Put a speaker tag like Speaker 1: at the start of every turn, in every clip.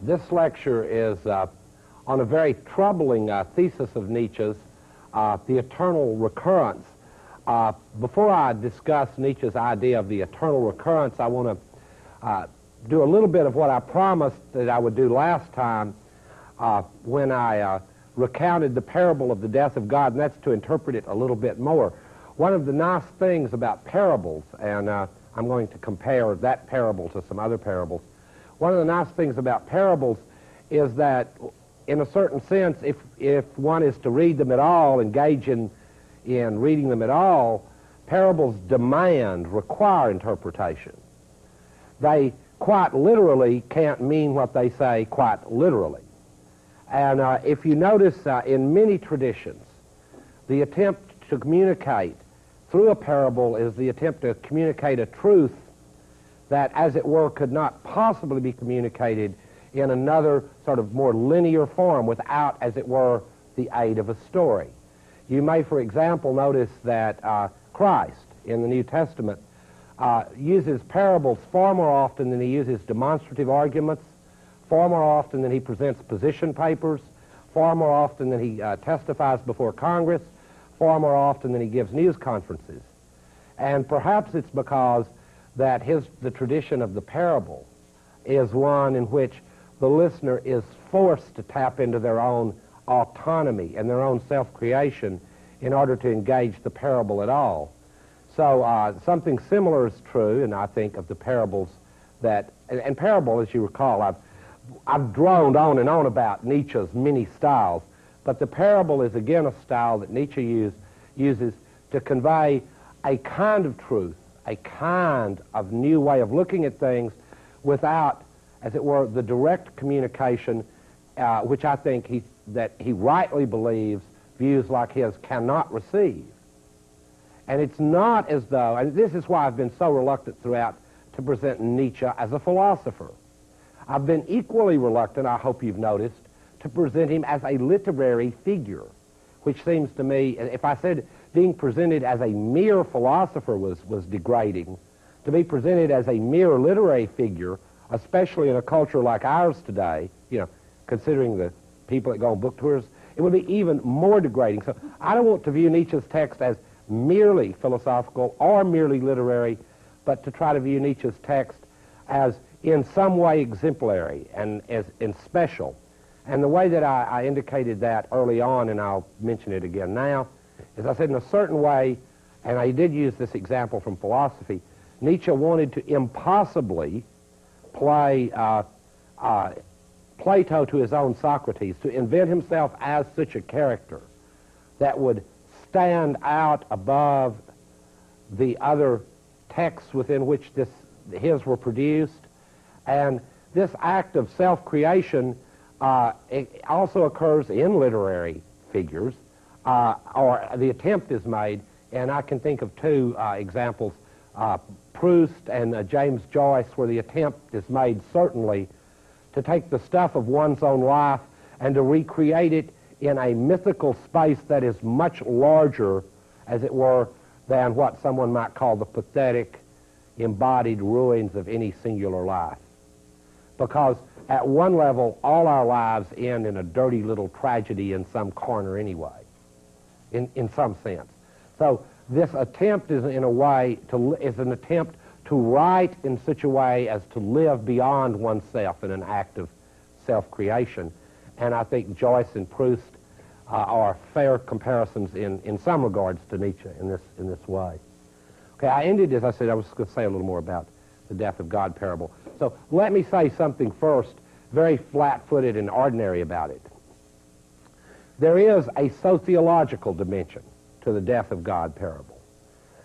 Speaker 1: This lecture is on a very troubling thesis of Nietzsche's, the eternal recurrence. Before I discuss Nietzsche's idea of the eternal recurrence, I want to do a little bit of what I promised that I would do last time when I recounted the parable of the death of God, and that's to interpret it a little bit more. One of the nice things about parables, and I'm going to compare that parable to some other parables, one of the nice things about parables is that, in a certain sense, if one is to read them at all, engage in reading them at all, parables require interpretation. They quite literally can't mean what they say quite literally. And if you notice, in many traditions, the attempt to communicate through a parable is the attempt to communicate a truth that, as it were, could not possibly be communicated in another sort of more linear form without, as it were, the aid of a story. You may, for example, notice that Christ in the New Testament uses parables far more often than he uses demonstrative arguments, far more often than he presents position papers, far more often than he testifies before Congress, far more often than he gives news conferences. And perhaps it's because that the tradition of the parable is one in which the listener is forced to tap into their own autonomy and their own self-creation in order to engage the parable at all. So something similar is true, and I think, of the parables and parable, as you recall, I've droned on and on about Nietzsche's many styles, but the parable is again a style that Nietzsche uses to convey a kind of truth, a kind of new way of looking at things without, as it were, the direct communication, which I think that he rightly believes views like his cannot receive. And it's not as though, and this is why I've been so reluctant throughout to present Nietzsche as a philosopher. I've been equally reluctant, I hope you've noticed, to present him as a literary figure, which seems to me, if I said being presented as a mere philosopher was degrading, to be presented as a mere literary figure, especially in a culture like ours today, considering the people that go on book tours, it would be even more degrading. So I don't want to view Nietzsche's text as merely philosophical or merely literary, but to try to view Nietzsche's text as in some way exemplary and as in special. And the way that I indicated that early on, and I'll mention it again now, is I said in a certain way, and I did use this example from philosophy, Nietzsche wanted to impossibly play Plato to his own Socrates, to invent himself as such a character that would stand out above the other texts within which his were produced. And this act of self-creation it also occurs in literary figures, or the attempt is made, and I can think of two examples, Proust and James Joyce, where the attempt is made certainly to take the stuff of one's own life and to recreate it in a mythical space that is much larger, as it were, than what someone might call the pathetic, embodied ruins of any singular life. Because at one level, all our lives end in a dirty little tragedy in some corner anyway, in some sense. So this attempt is, in a way, is an attempt to write in such a way as to live beyond oneself in an act of self-creation. And I think Joyce and Proust are fair comparisons in some regards to Nietzsche in this way. Okay, I ended, as I said, I was going to say a little more about the death of God parable. So let me say something first, very flat-footed and ordinary about it. There is a sociological dimension to the death of God parable.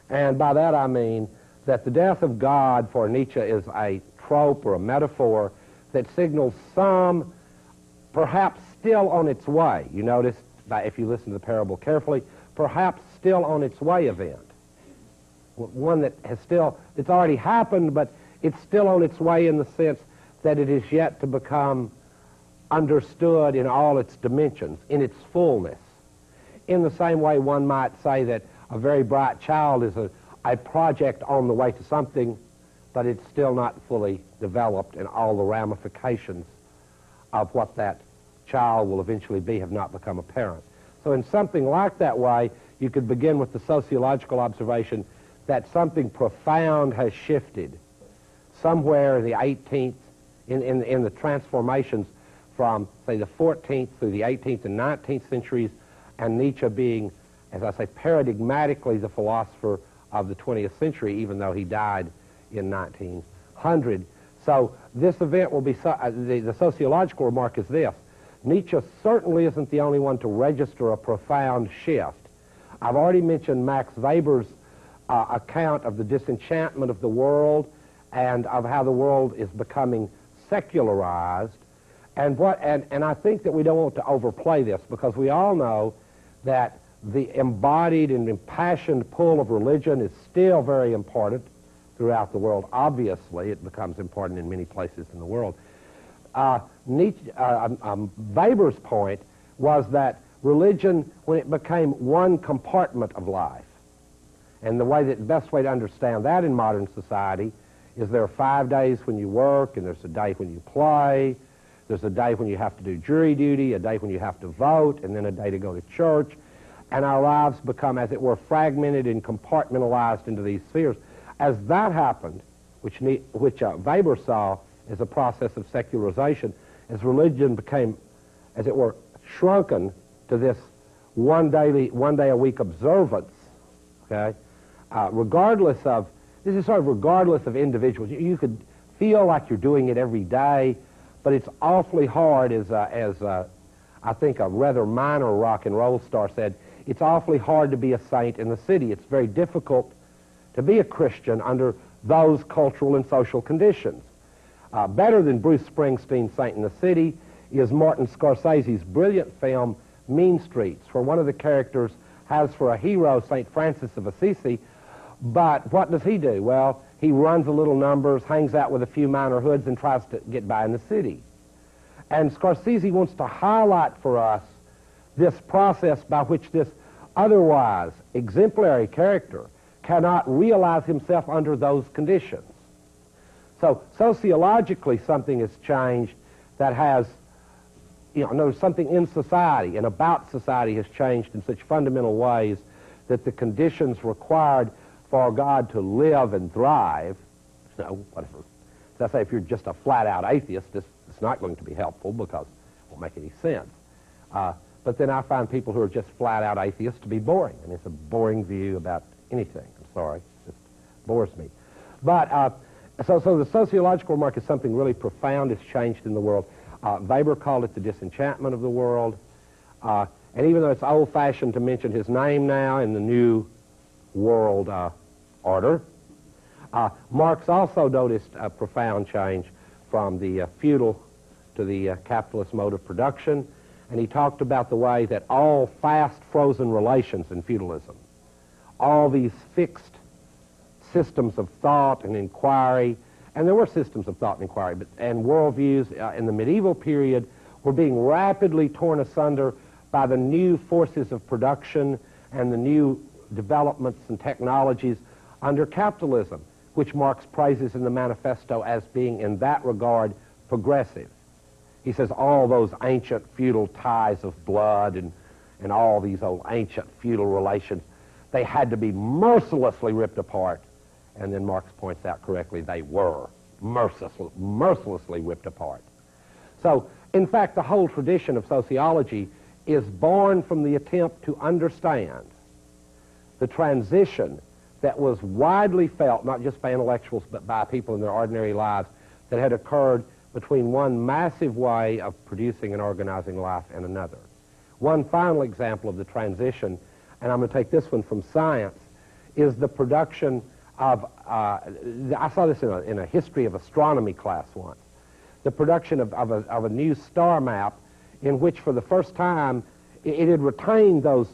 Speaker 1: And by that I mean that the death of God for Nietzsche is a trope or a metaphor that signals some, perhaps still on its way. You notice, if you listen to the parable carefully, perhaps still on its way event. One that it's already happened, but it's still on its way in the sense that it is yet to become understood in all its dimensions, in its fullness. In the same way, one might say that a very bright child is a project on the way to something, but it's still not fully developed in all the ramifications of what that child will eventually be have not become apparent. So in something like that way, you could begin with the sociological observation that something profound has shifted somewhere in the 18th, in the transformations from, say, the 14th through the 18th and 19th centuries, and Nietzsche being, as I say, paradigmatically the philosopher of the 20th century, even though he died in 1900. So this event will be, the sociological remark is this: Nietzsche certainly isn't the only one to register a profound shift. I've already mentioned Max Weber's account of the disenchantment of the world and of how the world is becoming secularized. And I think that we don't want to overplay this, because we all know that the embodied and impassioned pull of religion is still very important throughout the world. Obviously, it becomes important in many places in the world. Weber's point was that religion, when it became one compartment of life, and the best way to understand that in modern society is there are 5 days when you work, and there's a day when you play, there's a day when you have to do jury duty, a day when you have to vote, and then a day to go to church, and our lives become, as it were, fragmented and compartmentalized into these spheres. As that happened, which Weber saw as a process of secularization, as religion became, as it were, shrunken to this one day a week observance, okay, regardless of individuals. You could feel like you're doing it every day, but it's awfully hard, as I think a rather minor rock and roll star said, it's awfully hard to be a saint in the city. It's very difficult to be a Christian under those cultural and social conditions. Better than Bruce Springsteen's Saint in the City is Martin Scorsese's brilliant film Mean Streets, where one of the characters has for a hero St. Francis of Assisi, but what does he do? Well, he runs a little numbers, hangs out with a few minor hoods, and tries to get by in the city. And Scorsese wants to highlight for us this process by which this otherwise exemplary character cannot realize himself under those conditions. So sociologically, something has changed that has, something in society and about society has changed in such fundamental ways that the conditions required for God to live and thrive, whatever. As I say, if you're just a flat-out atheist, it's not going to be helpful because it won't make any sense. But then I find people who are just flat-out atheists to be boring. I mean, it's a boring view about anything. I'm sorry. It just bores me. But so the sociological remark is something really profound has changed in the world. Weber called it the disenchantment of the world. And even though it's old-fashioned to mention his name now in the new world order, Marx also noticed a profound change from the feudal to the capitalist mode of production. And he talked about the way that all fast frozen relations in feudalism, all these fixed systems of thought and inquiry, and there were systems of thought and inquiry, and worldviews in the medieval period were being rapidly torn asunder by the new forces of production and the new developments and technologies under capitalism, which Marx praises in the manifesto as being, in that regard, progressive. He says all those ancient feudal ties of blood and all these old ancient feudal relations, they had to be mercilessly ripped apart. And then Marx points out correctly, they were mercilessly ripped apart. So, in fact, the whole tradition of sociology is born from the attempt to understand the transition that was widely felt, not just by intellectuals, but by people in their ordinary lives, that had occurred between one massive way of producing and organizing life and another. One final example of the transition, and I'm going to take this one from science, is the production of, I saw this in a history of astronomy class once, the production of a new star map in which for the first time it had retained those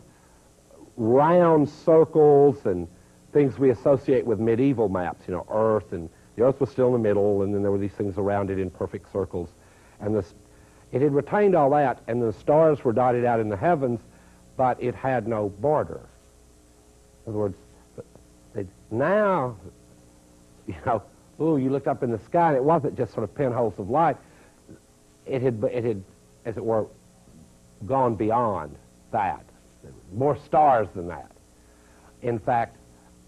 Speaker 1: round circles and things we associate with medieval maps, Earth, and the Earth was still in the middle, and then there were these things around it in perfect circles. And it had retained all that, and the stars were dotted out in the heavens, but it had no border. In other words, now, you looked up in the sky, and it wasn't just sort of pinholes of light. it had, as it were, gone beyond that. More stars than that. In fact,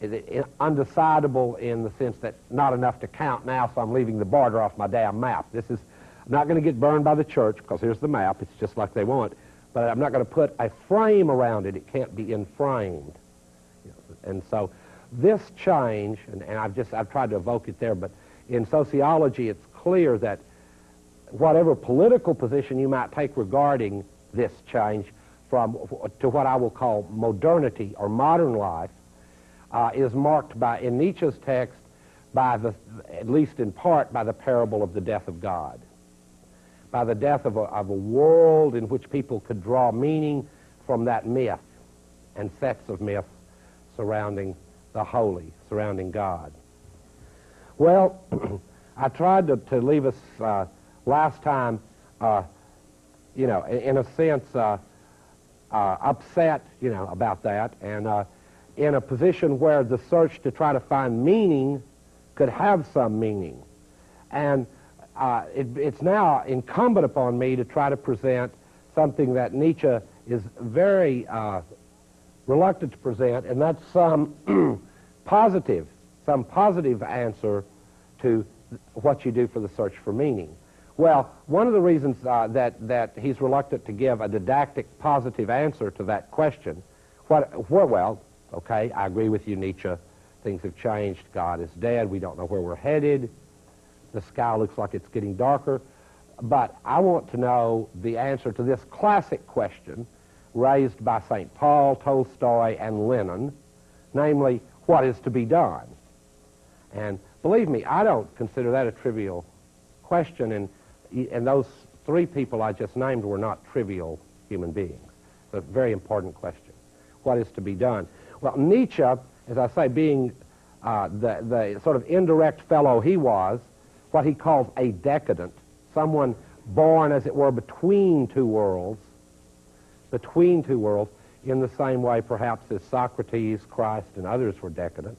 Speaker 1: undecidable in the sense that not enough to count now, so I'm leaving the border off my damn map. This is not going to get burned by the church, because here's the map. It's just like they want. But I'm not going to put a frame around it. It can't be inframed. And so this change, and I've tried to evoke it there, but in sociology it's clear that whatever political position you might take regarding this change to what I will call modernity or modern life is marked by, in Nietzsche's text, by at least in part, by the parable of the death of God, by the death of a world in which people could draw meaning from that myth and sets of myths surrounding the holy, surrounding God. Well, I tried to leave us last time, in a sense, upset, about that, and in a position where the search to try to find meaning could have some meaning. And it's now incumbent upon me to try to present something that Nietzsche is very reluctant to present, and that's some positive answer to what you do for the search for meaning. Well, one of the reasons that he's reluctant to give a didactic, positive answer to that question, well, okay, I agree with you, Nietzsche. Things have changed. God is dead. We don't know where we're headed. The sky looks like it's getting darker. But I want to know the answer to this classic question raised by St. Paul, Tolstoy, and Lenin, namely, what is to be done? And believe me, I don't consider that a trivial question, and those three people I just named were not trivial human beings. It's a very important question. What is to be done? Well, Nietzsche, as I say, being the sort of indirect fellow he was, what he calls a decadent, someone born, as it were, between two worlds, in the same way perhaps as Socrates, Christ, and others were decadent,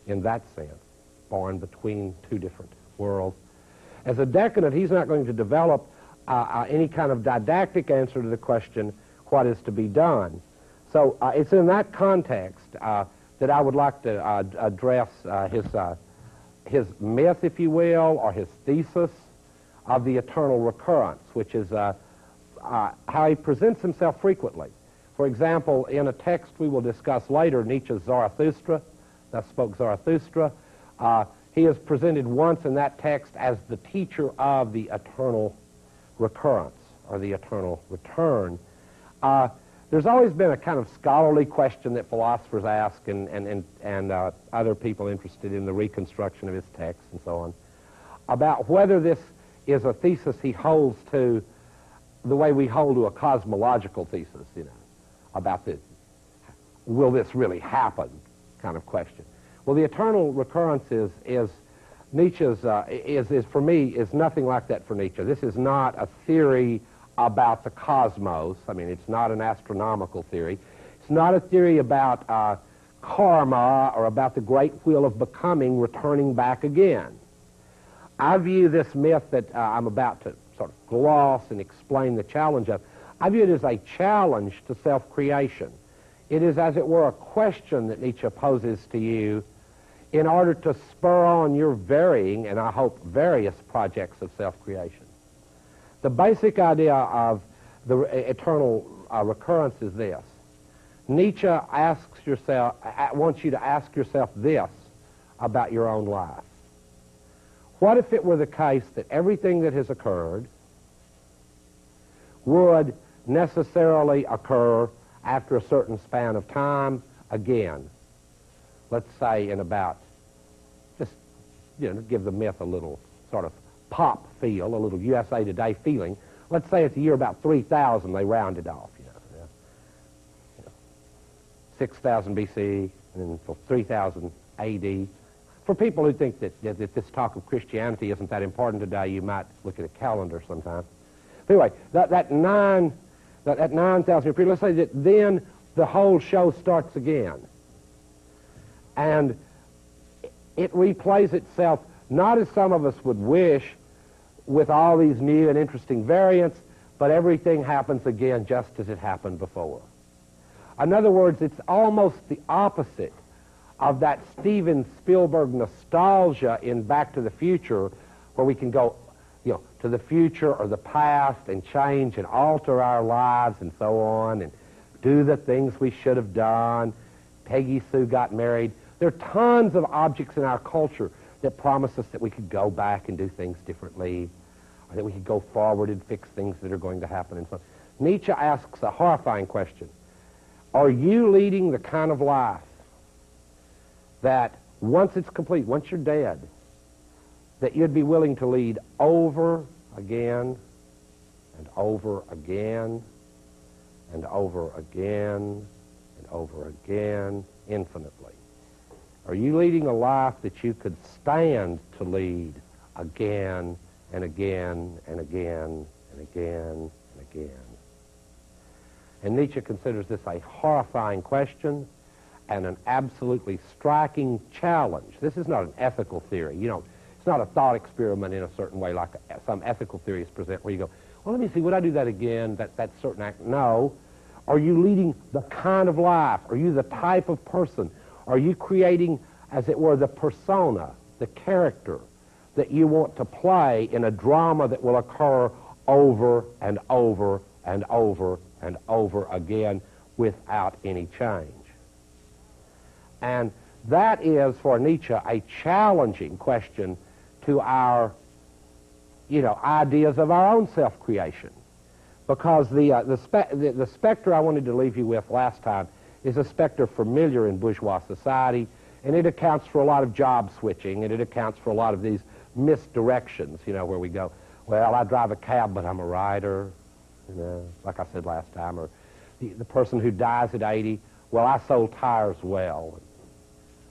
Speaker 1: in that sense, born between two different worlds. As a decadent, he's not going to develop any kind of didactic answer to the question, what is to be done? So it's in that context that I would like to address his myth, if you will, or his thesis of the eternal recurrence, which is how he presents himself frequently. For example, in a text we will discuss later, Nietzsche's Zarathustra, Thus Spoke Zarathustra, he is presented once in that text as the teacher of the eternal recurrence, or the eternal return. There's always been a kind of scholarly question that philosophers ask and other people interested in the reconstruction of his text and so on, about whether this is a thesis he holds to the way we hold to a cosmological thesis, about the will this really happen kind of question. Well, the eternal recurrence is Nietzsche's, for me, is nothing like that for Nietzsche. This is not a theory about the cosmos. I mean, it's not an astronomical theory. It's not a theory about karma or about the great wheel of becoming returning back again. I view this myth that I'm about to sort of gloss and explain the challenge of, I view it as a challenge to self-creation. It is, as it were, a question that Nietzsche poses to you in order to spur on your varying, and I hope various, projects of self-creation. The basic idea of the eternal recurrence is this. Nietzsche wants you to ask yourself this about your own life. What if it were the case that everything that has occurred would necessarily occur after a certain span of time again? Let's say in about, just give the myth a little sort of pop feel, a little USA Today feeling. Let's say it's the year about 3000, they rounded off, 6000 BC, and then for 3000 AD. For people who think that this talk of Christianity isn't that important today, you might look at a calendar sometime. But anyway, that 9,000 year period, let's say that then the whole show starts again. And it replays itself, not as some of us would wish, with all these new and interesting variants, but everything happens again just as it happened before. In other words, it's almost the opposite of that Steven Spielberg nostalgia in Back to the Future, where we can go, you know, to the future or the past and change and alter our lives and so on and do the things we should have done. Peggy Sue got married. There are tons of objects in our culture that promise us that we could go back and do things differently, or that we could go forward and fix things that are going to happen and so on. Nietzsche asks a horrifying question. Are you leading the kind of life that once it's complete, once you're dead, that you'd be willing to lead over again and over again and over again and over again infinitely? Are you leading a life that you could stand to lead again and again and again and again and again? And Nietzsche considers this a horrifying question and an absolutely striking challenge. This is not an ethical theory. You know, it's not a thought experiment in a certain way like some ethical theories present where you go, well, let me see, would I do that again, that certain act? No. Are you leading the kind of life? Are you the type of person? Are you creating, as it were, the persona, the character that you want to play in a drama that will occur over and over and over and over again without any change? And that is, for Nietzsche, a challenging question to our, you know, ideas of our own self-creation. Because the specter I wanted to leave you with last time is a specter familiar in bourgeois society, and it accounts for a lot of job switching, and it accounts for a lot of these misdirections, you know, where we go, well, I drive a cab, but I'm a writer, you know, like I said last time, or the person who dies at 80, well, I sold tires well.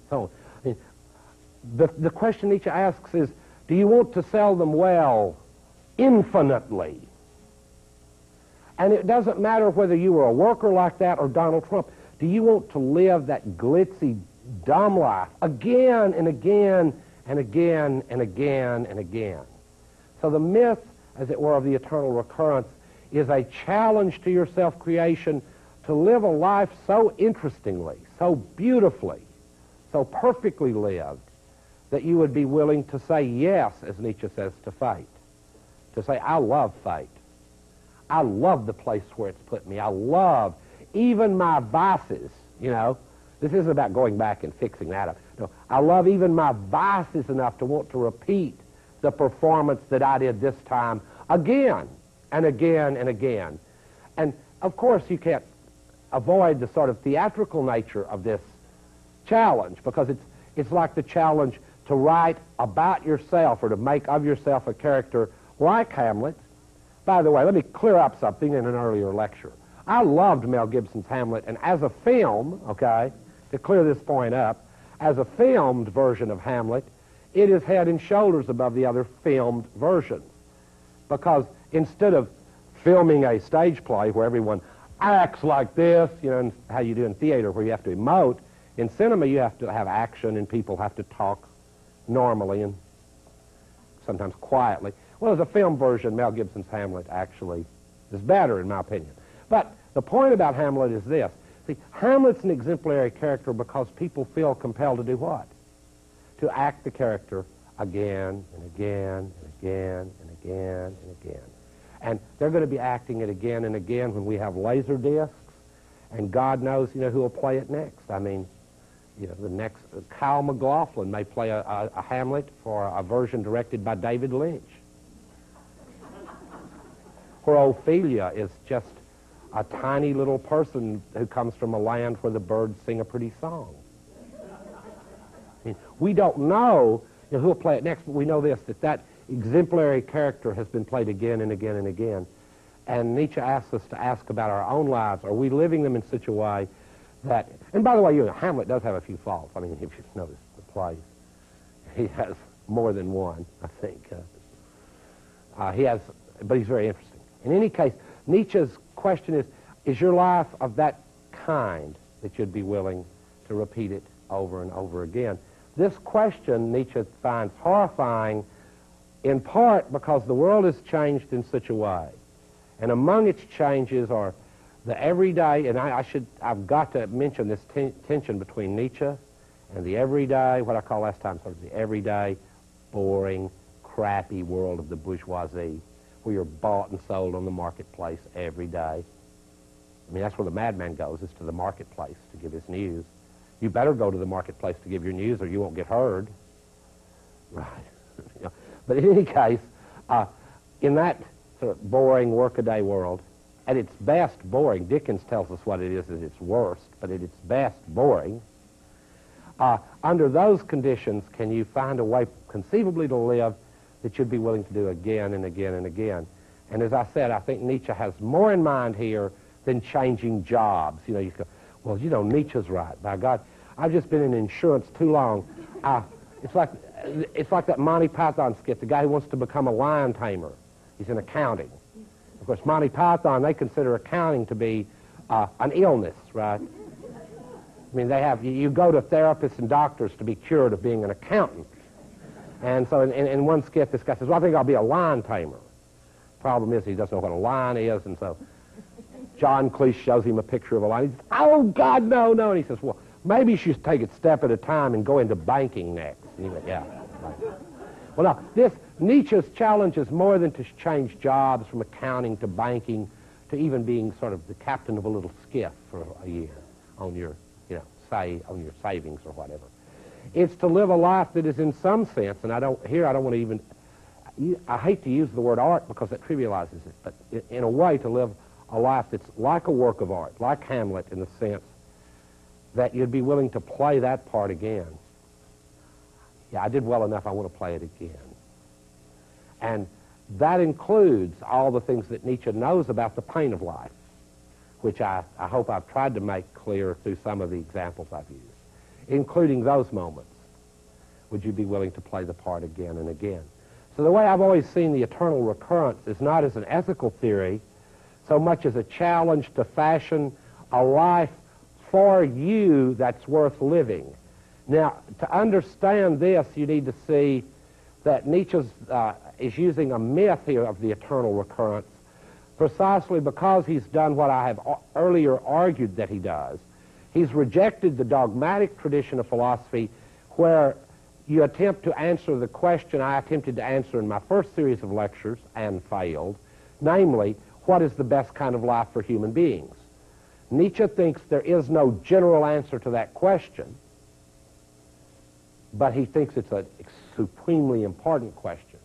Speaker 1: So, I mean, the question Nietzsche asks is, do you want to sell them well infinitely? And it doesn't matter whether you were a worker like that or Donald Trump. Do you want to live that glitzy, dumb life again and again and again and again and again? So the myth, as it were, of the eternal recurrence is a challenge to your self-creation to live a life so interestingly, so beautifully, so perfectly lived, that you would be willing to say yes, as Nietzsche says, to fate. To say, I love fate. I love the place where it's put me. I love even my vices, you know. This isn't about going back and fixing that up. No, I love even my vices enough to want to repeat the performance that I did this time again and again and again. And, of course, you can't avoid the sort of theatrical nature of this challenge, because it's like the challenge to write about yourself or to make of yourself a character like Hamlet. By the way, let me clear up something in an earlier lecture. I loved Mel Gibson's Hamlet, and as a film, okay, to clear this point up, as a filmed version of Hamlet, it is head and shoulders above the other filmed versions. Because instead of filming a stage play where everyone acts like this, you know, and how you do in theater where you have to emote, in cinema you have to have action and people have to talk normally and sometimes quietly. Well, as a film version, Mel Gibson's Hamlet actually is better, in my opinion. But the point about Hamlet is this. See, Hamlet's an exemplary character because people feel compelled to do what? To act the character again and again and again and again and again. And they're going to be acting it again and again when we have laser discs, and God knows, you know, who will play it next. I mean, you know, the next, Kyle MacLachlan may play a Hamlet for a version directed by David Lynch, where Ophelia is just a tiny little person who comes from a land where the birds sing a pretty song. I mean, we don't know, you know, who will play it next, but we know this, that exemplary character has been played again and again and again. And Nietzsche asks us to ask about our own lives. Are we living them in such a way that, and by the way, you know, Hamlet does have a few faults. I mean, if you notice the play, he has more than one, I think. He has, but he's very interesting. In any case, Nietzsche's question is your life of that kind that you'd be willing to repeat it over and over again? This question Nietzsche finds horrifying in part because the world has changed in such a way. And among its changes are the everyday, and I've got to mention this tension between Nietzsche and the everyday, what I call last time, sort of the everyday, boring, crappy world of the bourgeoisie, where you're bought and sold on the marketplace every day. I mean, that's where the madman goes, is to the marketplace to give his news. You better go to the marketplace to give your news or you won't get heard. Right. But in any case, in that sort of boring workaday world, at its best boring, Dickens tells us what it is at its worst, but at its best boring, under those conditions, can you find a way conceivably to live that you'd be willing to do again and again and again? And as I said, I think Nietzsche has more in mind here than changing jobs. You know, you go, well, you know, Nietzsche's right. By God, I've just been in insurance too long. It's like that Monty Python skit, the guy who wants to become a lion tamer. He's in accounting. Of course, Monty Python, they consider accounting to be an illness, right? I mean, they have, you go to therapists and doctors to be cured of being an accountant. And so in one skit, this guy says, well, I think I'll be a lion tamer. Problem is, he doesn't know what a lion is, and so John Cleese shows him a picture of a lion. He says, oh, God, no, no. And he says, well, maybe you should take it step at a time and go into banking next. And he went, yeah. Right. Well, now, Nietzsche's challenge is more than to change jobs from accounting to banking to even being sort of the captain of a little skiff for a year on your, on your savings or whatever. It's to live a life that is in some sense, and I don't want to even, I hate to use the word art because that trivializes it, but in a way to live a life that's like a work of art, like Hamlet in the sense that you'd be willing to play that part again. Yeah, I did well enough, I want to play it again. And that includes all the things that Nietzsche knows about the pain of life, which I hope I've tried to make clear through some of the examples I've used, including those moments. Would you be willing to play the part again and again? So the way I've always seen the eternal recurrence is not as an ethical theory so much as a challenge to fashion a life for you that's worth living. Now, to understand this, you need to see that Nietzsche is using a myth here of the eternal recurrence precisely because he's done what I have earlier argued that he does. He's rejected the dogmatic tradition of philosophy where you attempt to answer the question I attempted to answer in my first series of lectures and failed, namely, what is the best kind of life for human beings? Nietzsche thinks there is no general answer to that question, but he thinks it's a supremely important question.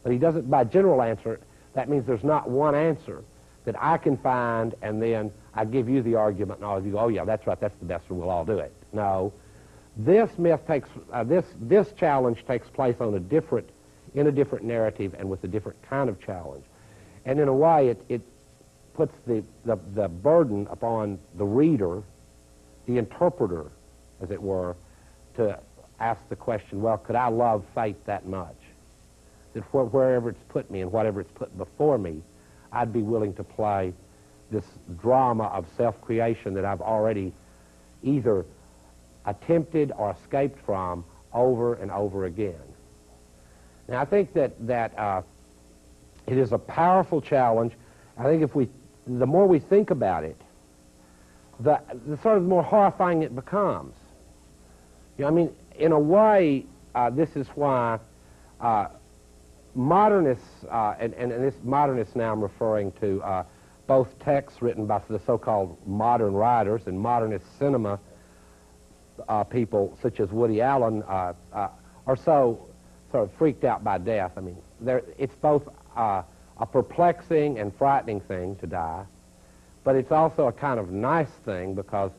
Speaker 1: But he doesn't, by general answer, that means there's not one answer that I can find and then I give you the argument and all of you go, oh yeah, that's right, that's the best and we'll all do it. No. This myth takes, this challenge takes place on in a different narrative and with a different kind of challenge. And in a way, it puts the burden upon the reader, the interpreter, as it were, to ask the question, well, could I love fate that much? That wherever it's put me and whatever it's put before me, I'd be willing to play this drama of self-creation that I've already either attempted or escaped from over and over again. Now, I think that it is a powerful challenge. I think the more we think about it, the sort of more horrifying it becomes. You know, I mean, in a way, this is why modernists, and this modernists now I'm referring to both texts written by the so-called modern writers and modernist cinema people such as Woody Allen are so sort of freaked out by death. I mean, it's both a perplexing and frightening thing to die, but it's also a kind of nice thing because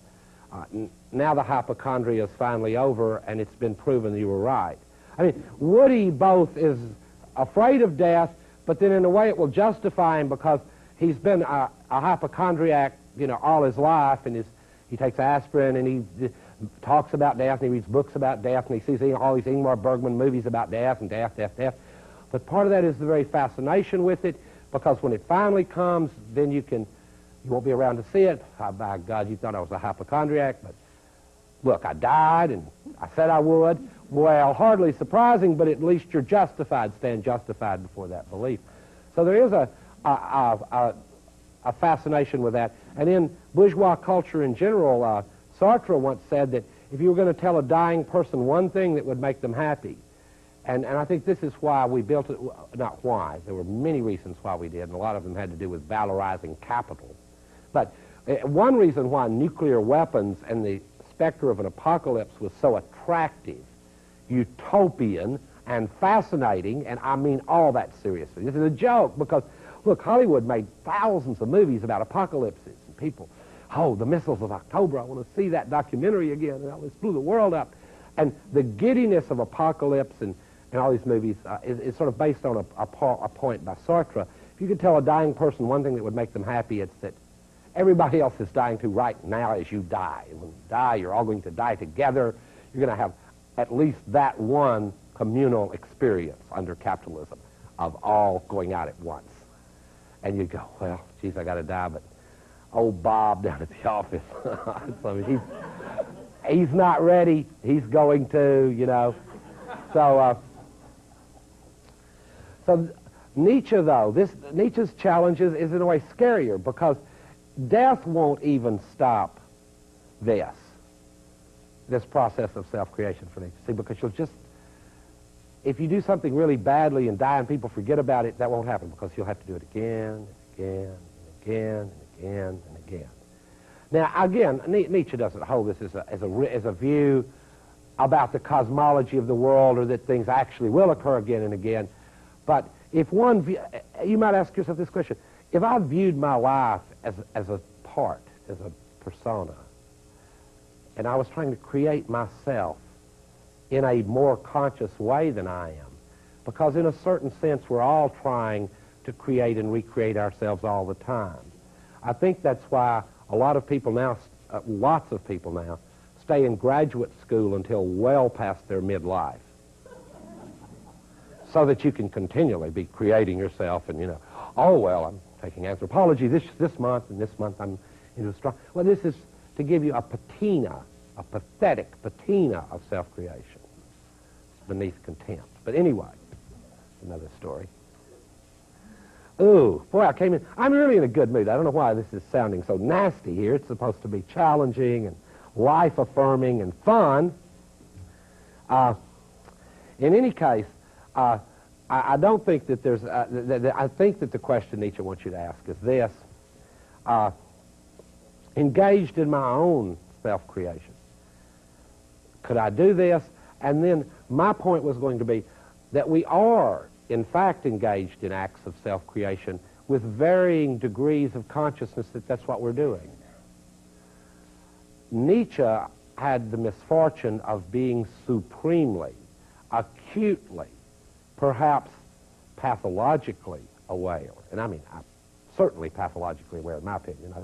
Speaker 1: now the hypochondria is finally over and it's been proven you were right. I mean, Woody both is afraid of death, but then in a way it will justify him because he's been a hypochondriac, you know, all his life, and he takes aspirin and he talks about death and he reads books about death and he sees all these Ingmar Bergman movies about death and death. But part of that is the very fascination with it, because when it finally comes, then you won't be around to see it. Oh, by God, you thought I was a hypochondriac, but look, I died and I said I would. Well, hardly surprising, but at least you're justified, stand justified before that belief. So there is a fascination with that. And in bourgeois culture in general, Sartre once said that if you were going to tell a dying person one thing that would make them happy, and I think this is why we built it, not why, there were many reasons why we did, and a lot of them had to do with valorizing capital. But one reason why nuclear weapons and the specter of an apocalypse was so attractive, utopian, and fascinating, and I mean all that seriously. This is a joke because, look, Hollywood made thousands of movies about apocalypses, and people, oh, the missiles of October, I want to see that documentary again, and this blew the world up. And the giddiness of apocalypse and all these movies is sort of based on a point by Sartre. If you could tell a dying person one thing that would make them happy, it's that everybody else is dying too right now as you die. And when you die, you're all going to die together. You're going to have at least that one communal experience under capitalism of all going out at once. And you go, well, geez, I got to die, but old Bob down at the office, I mean, he's not ready. He's going to, you know. So Nietzsche, though, Nietzsche's challenge is in a way scarier because death won't even stop this process of self-creation for Nietzsche. See, because you'll just, if you do something really badly and die and people forget about it, that won't happen because you'll have to do it again, and again, and again, and again, and again. Now, again, Nietzsche doesn't hold this as a view about the cosmology of the world or that things actually will occur again and again. But if you might ask yourself this question, if I viewed my life as a part, as a persona, and I was trying to create myself in a more conscious way than I am, because in a certain sense we're all trying to create and recreate ourselves all the time. I think that's why a lot of people now, lots of people now, stay in graduate school until well past their midlife, so that you can continually be creating yourself and, you know, oh, well, I'm taking anthropology this month, and this month I'm into astronomy. Well, this is to give you a patina, a pathetic patina of self-creation. It's beneath contempt. But anyway, another story. Ooh, boy, I'm really in a good mood. I don't know why this is sounding so nasty here. It's supposed to be challenging and life-affirming and fun. In any case, I don't think that there's, I think that the question Nietzsche wants you to ask is this: engaged in my own self-creation, could I do this? And then my point was going to be that we are, in fact, engaged in acts of self-creation with varying degrees of consciousness that that's what we're doing. Nietzsche had the misfortune of being supremely, acutely, perhaps pathologically aware. And I mean, certainly pathologically aware, in my opinion.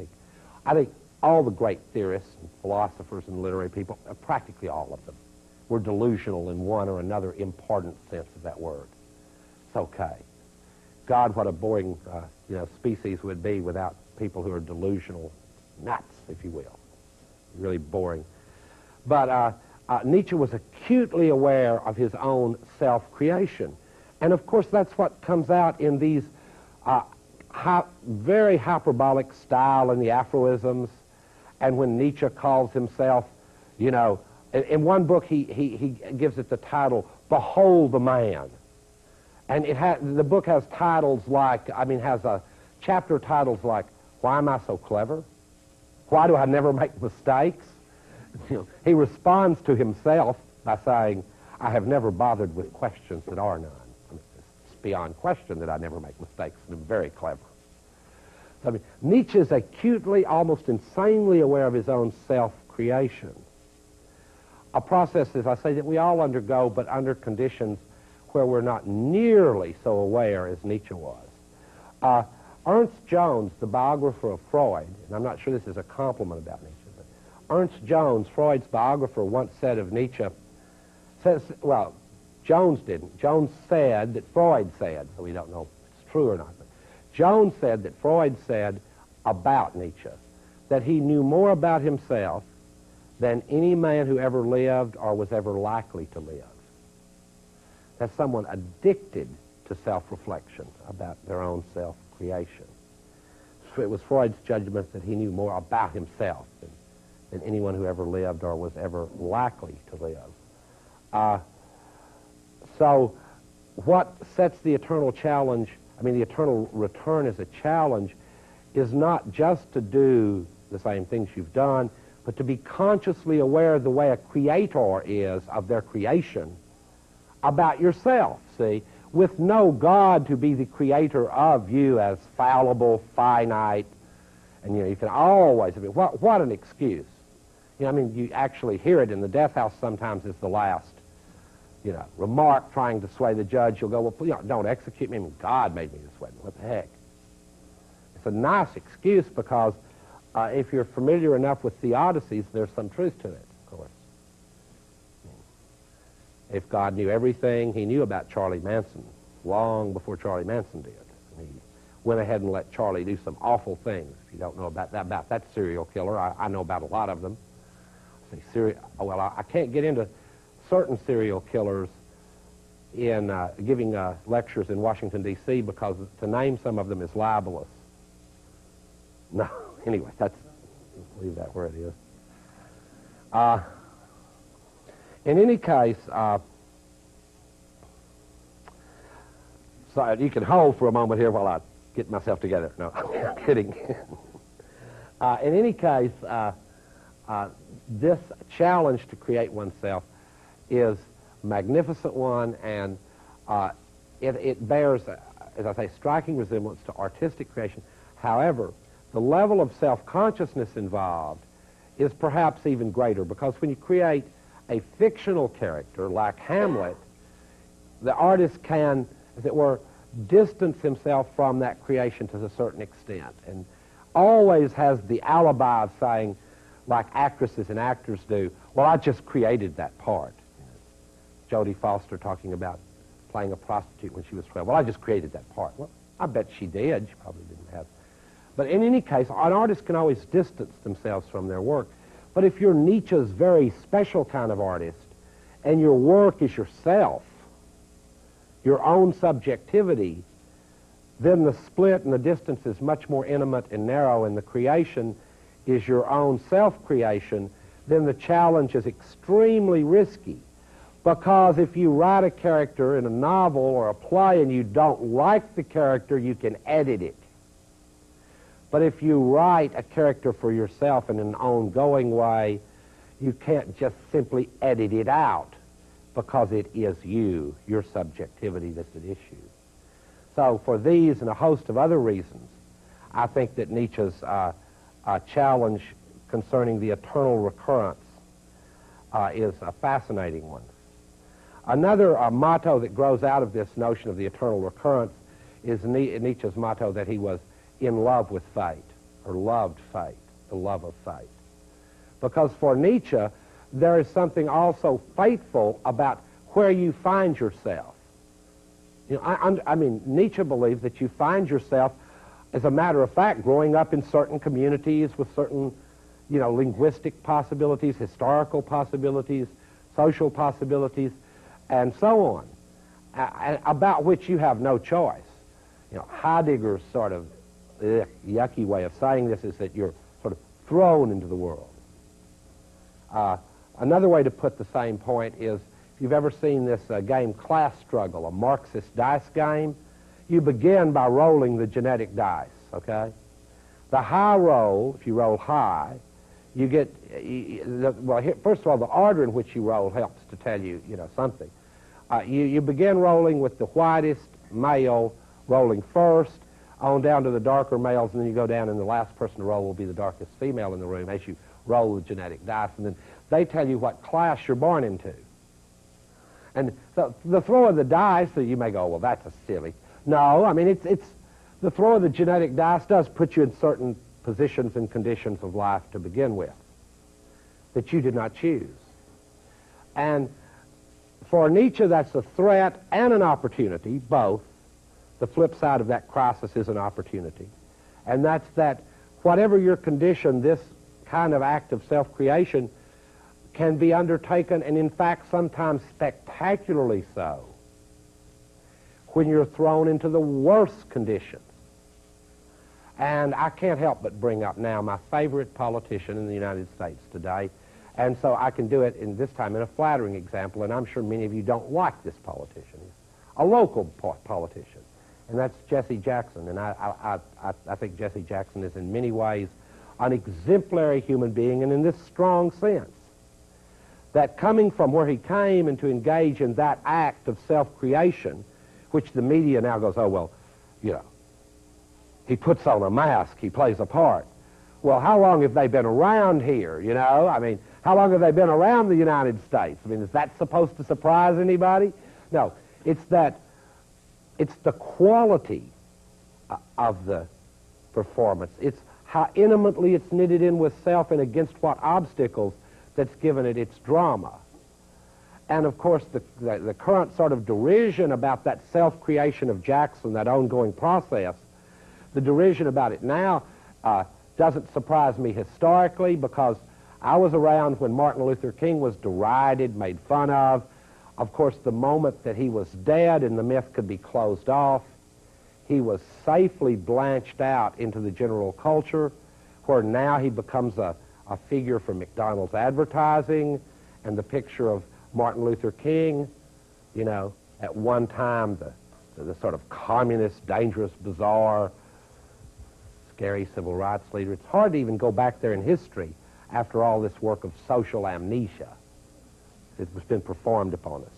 Speaker 1: I think all the great theorists and philosophers and literary people, practically all of them, were delusional in one or another important sense of that word. It's okay. God, what a boring species would be without people who are delusional nuts, if you will. Really boring. But Nietzsche was acutely aware of his own self-creation. And of course, that's what comes out in these very hyperbolic style in the aphorisms. And when Nietzsche calls himself, you know, in one book he gives it the title, Behold the Man. And the book has titles like, has chapter titles like, Why Am I So Clever? Why Do I Never Make Mistakes? You know, he responds to himself by saying, I have never bothered with questions that are none. It's beyond question that I never make mistakes, and I'm very clever. So, Nietzsche is acutely, almost insanely aware of his own self-creation. A process, as I say, that we all undergo, but under conditions where we're not nearly so aware as Nietzsche was. Ernst Jones, the biographer of Freud, and I'm not sure this is a compliment about Nietzsche, but Ernst Jones, Freud's biographer, once said of Nietzsche, well, Jones didn't. Jones said that Freud said, so we don't know if it's true or not, but Jones said that Freud said about Nietzsche that he knew more about himself than any man who ever lived or was ever likely to live. as someone addicted to self-reflection about their own self-creation. It was Freud's judgment that he knew more about himself than anyone who ever lived or was ever likely to live. So what sets the eternal challenge, the eternal return as a challenge, is not just to do the same things you've done, but to be consciously aware of the way a creator is of their creation about yourself, see, with no God to be the creator of you as fallible, finite, and you can always, what an excuse. You actually hear it in the death house sometimes as the last, remark trying to sway the judge. You'll go, well, don't execute me. God made me this way. What the heck? It's a nice excuse because if you're familiar enough with theodicies, there's some truth to it, of course. If God knew everything he knew about Charlie Manson long before Charlie Manson did, he went ahead and let Charlie do some awful things. If you don't know about that serial killer, I know about a lot of them. I can't get into certain serial killers in giving lectures in Washington, D.C., because to name some of them is libelous. No, anyway, leave that where it is. In any case, so you can hold for a moment here while I get myself together. No, I'm kidding. In any case, this challenge to create oneself is a magnificent one, and it bears, as I say, striking resemblance to artistic creation. However, the level of self-consciousness involved is perhaps even greater, because when you create a fictional character like Hamlet, the artist can, as it were, distance himself from that creation to a certain extent, and always has the alibi of saying, like actresses and actors do, well, I just created that part. Jodie Foster talking about playing a prostitute when she was 12. Well, I just created that part. Well, I bet she did. She probably didn't have. But in any case, an artist can always distance themselves from their work. But if you're Nietzsche's very special kind of artist, and your work is yourself, your own subjectivity, then the split and the distance is much more intimate and narrow, and the creation is your own self-creation. Then the challenge is extremely risky, because if you write a character in a novel or a play and you don't like the character, you can edit it. But if you write a character for yourself in an ongoing way, you can't just simply edit it out, because it is you, your subjectivity, that's at issue. So for these and a host of other reasons, I think that Nietzsche's challenge concerning the eternal recurrence is a fascinating one. Another motto that grows out of this notion of the eternal recurrence is Nietzsche's motto that he was in love with fate, or loved fate, the love of fate. Because for Nietzsche, there is something also fateful about where you find yourself. Nietzsche believed that you find yourself, as a matter of fact, growing up in certain communities with certain, linguistic possibilities, historical possibilities, social possibilities, and so on, about which you have no choice. Heidegger's sort of yucky way of saying this is that you're sort of thrown into the world. Another way to put the same point is, if you've ever seen this game Class Struggle, a Marxist dice game, you begin by rolling the genetic dice, okay? The high roll, if you roll high, you get, first of all, the order in which you roll helps to tell you, something. You begin rolling with the whitest male rolling first, on down to the darker males, and then you go down, and the last person to roll will be the darkest female in the room as you roll the genetic dice, and then they tell you what class you're born into. And so the throw of the dice, so you may go, well, that's a silly. No, it's the throw of the genetic dice does put you in certain positions and conditions of life to begin with that you did not choose. And for Nietzsche, that's a threat and an opportunity, both. The flip side of that crisis is an opportunity. And that's that whatever your condition, this kind of act of self-creation can be undertaken, and in fact sometimes spectacularly so, when you're thrown into the worst conditions. And I can't help but bring up now my favorite politician in the United States today. And so I can do it in this time in a flattering example, and I'm sure many of you don't like this politician. He's a local politician, and that's Jesse Jackson. And I think Jesse Jackson is in many ways an exemplary human being, and in this strong sense, that coming from where he came and to engage in that act of self-creation, which the media now goes, oh, well, you know, he puts on a mask, he plays a part. Well, how long have they been around here, you know? I mean, how long have they been around the United States? I mean, is that supposed to surprise anybody? No, it's the quality of the performance. It's how intimately it's knitted in with self and against what obstacles that's given it its drama. And of course, the current sort of derision about that self-creation of Jackson, that ongoing process, the derision about it now doesn't surprise me historically, because I was around when Martin Luther King was derided, made fun of. Of course, the moment that he was dead and the myth could be closed off, he was safely blanched out into the general culture, where now he becomes a figure for McDonald's advertising, and the picture of Martin Luther King, you know, at one time the sort of communist, dangerous, bizarre, scary civil rights leader. It's hard to even go back there in history after all this work of social amnesia that has been performed upon us.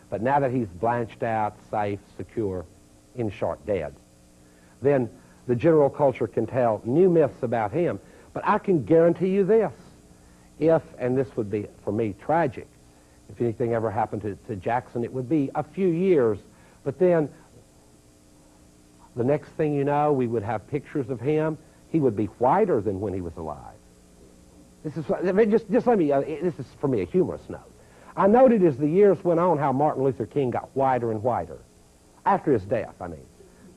Speaker 1: But now that he's blanched out, safe, secure, in short, dead, then the general culture can tell new myths about him. But I can guarantee you this, if, and this would be, for me, tragic, if anything ever happened to Jackson, it would be a few years, but then the next thing you know, we would have pictures of him. He would be whiter than when he was alive. This is, I mean, just let me, this is for me a humorous note. I noted as the years went on how Martin Luther King got whiter and whiter. After his death, I mean.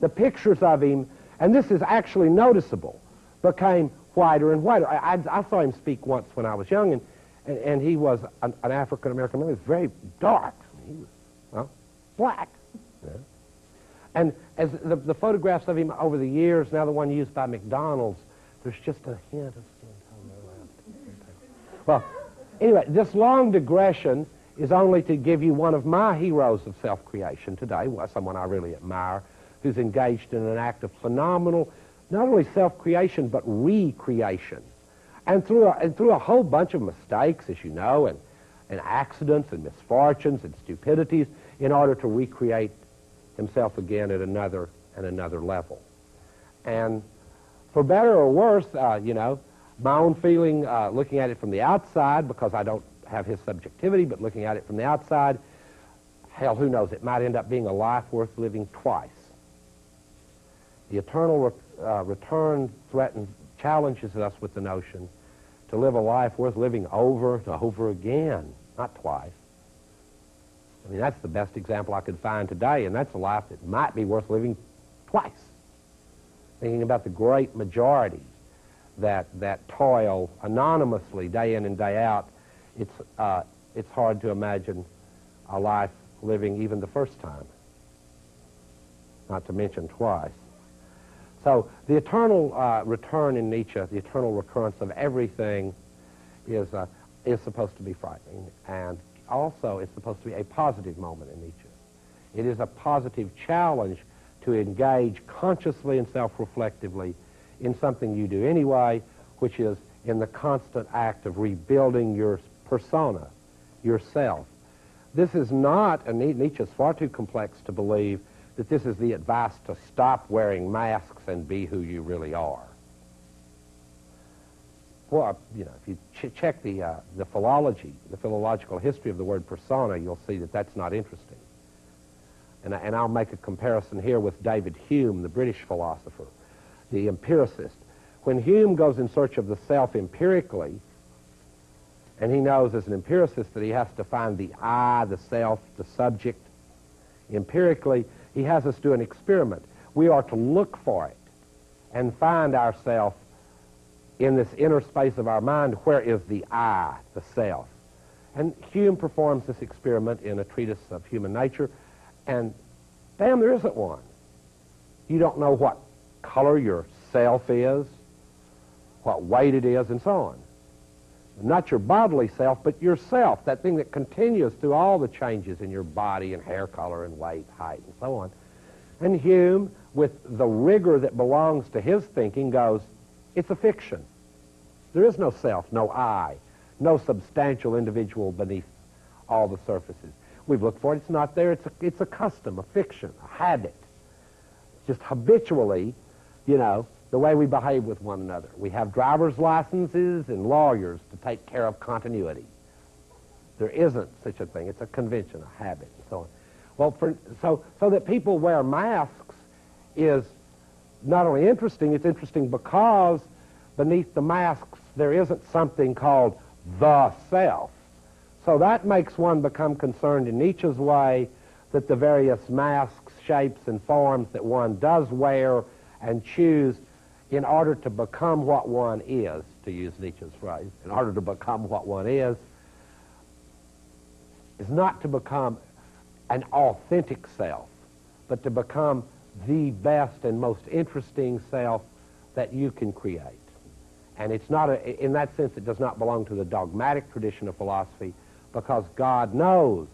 Speaker 1: The pictures of him, and this is actually noticeable, became whiter and whiter. I saw him speak once when I was young, and he was an African-American man. He was very dark. He was, well, black. Yeah. And as the photographs of him over the years, now the one used by McDonald's, there's just a hint of skin tone around. Well, anyway, this long digression is only to give you one of my heroes of self-creation today, someone I really admire, who's engaged in an act of phenomenal, not only self-creation, but recreation. And through a whole bunch of mistakes, as you know, and accidents and misfortunes and stupidities, in order to recreate himself again at another level. And for better or worse, you know, my own feeling, looking at it from the outside, because I don't have his subjectivity, but looking at it from the outside, hell, who knows, it might end up being a life worth living twice. The eternal return challenges us with the notion to live a life worth living over and over again, not twice. I mean, that's the best example I could find today, and that's a life that might be worth living twice. Thinking about the great majority that toil anonymously day in and day out, it's hard to imagine a life living even the first time, not to mention twice. So the eternal return in Nietzsche, the eternal recurrence of everything, is supposed to be frightening, and also it's supposed to be a positive moment in Nietzsche. It is a positive challenge to engage consciously and self-reflectively in something you do anyway, which is in the constant act of rebuilding your persona, yourself. This is not, and Nietzsche is far too complex to believe that this is the advice to stop wearing masks and be who you really are. Well, you know, if you check the philology, the philological history of the word persona, you'll see that that's not interesting. And I'll make a comparison here with David Hume, the British philosopher, the empiricist. When Hume goes in search of the self empirically, and he knows as an empiricist that he has to find the I, the self, the subject, empirically, he has us do an experiment. We are to look for it and find ourselves in this inner space of our mind. Where is the I, the self? And Hume performs this experiment in a treatise of human nature, and Damn, there isn't one. You don't know what color your self is, what weight it is, and so on. Not your bodily self, but yourself, that thing that continues through all the changes in your body and hair color and weight, height, and so on. And Hume, with the rigor that belongs to his thinking, goes, it's a fiction. There is no self, no I, no substantial individual beneath all the surfaces. We've looked for it, it's not there, it's a custom, a fiction, a habit. Just habitually, you know, the way we behave with one another. We have driver's licenses and lawyers to take care of continuity. There isn't such a thing. It's a convention, a habit, and so on. Well, so that people wear masks is not only interesting, it's interesting because beneath the masks there isn't something called the self. So that makes one become concerned in Nietzsche's way that the various masks, shapes, and forms that one does wear and choose in order to become what one is, to use Nietzsche's phrase, in order to become what one is not to become an authentic self, but to become the best and most interesting self that you can create. And it's not, in that sense, it does not belong to the dogmatic tradition of philosophy, because God knows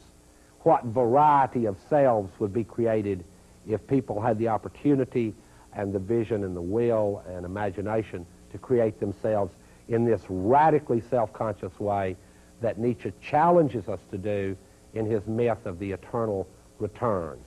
Speaker 1: what variety of selves would be created if people had the opportunity and the vision and the will and imagination to create themselves in this radically self-conscious way that Nietzsche challenges us to do in his myth of the eternal return.